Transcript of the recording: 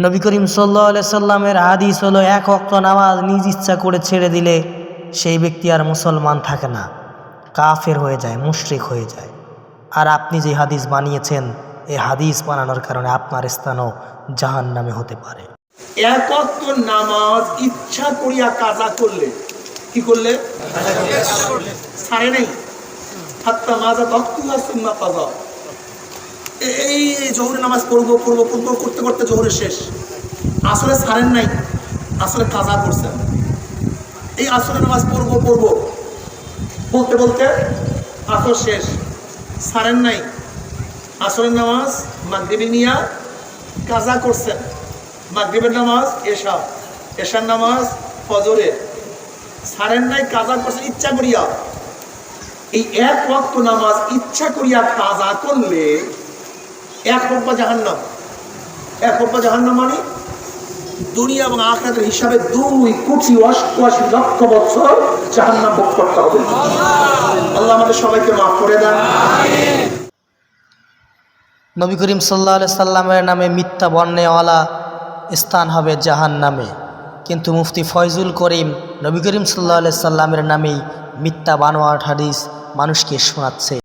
নবী করিম সাল্লাল্লাহু আলাইহি সাল্লামের হাদিস হলো, এক ওয়াক্ত নামাজ নিজ ইচ্ছা করে ছেড়ে দিলে সেই ব্যক্তি আর মুসলমান থাকে না, কাফের হয়ে যায়, মুশরিক হয়ে যায়। আর আপনি যে হাদিস বানিয়েছেন, এই হাদিস বানানোর কারণে আপনার স্থানও জাহান্নামে হতে পারে। এক ওয়াক্ত নামাজ ইচ্ছা করিয়া কাজা করলে, কি করলে? ছাড়ে নাই। হাত্তা মাজা তক্তুহা সুম্মা কাজা। এই জোহরের নামাজ পড়বো করতে করতে জোহরের শেষ। আসলে ছাড়েন নাই, আসলে কাজা করছেন। এই আসলে নামাজ পড়বো বলতে বলতে আসর শেষ, ছাড়েন নাই। আসরের নামাজ মাগরিবে নিয়া কাজা করছেন। মাগরিবের নামাজ এশার নামাজ ফজরে, ছাড়েন নাই, কাজা করছেন ইচ্ছা করিয়া। এই এক ওয়াক্ত নামাজ ইচ্ছা করিয়া কাজা করলে এক রব্বা জাহান্নাম। এক রব্বা জাহান্নাম মানে দুনিয়া এবং আখিরাতের হিসাবে 2,88,00,000 বছর জাহান্নাম ভোগ করতে হবে। আল্লাহ আমাদের সবাইকে মাফ করে দেন। নবী করিম সাল্লাল্লাহু আলাইহি সাল্লামের নামে মিথ্যা বর্ণনেওয়ালা স্থান হবে জাহান্নামে। কিন্তু মুফতি ফয়জুল করিম নবী করিম সাল্লাল্লাহু আলাইহি সাল্লামের নামেই মিথ্যা বানোয়াট হাদিস মানুষকে শোনাচ্ছে।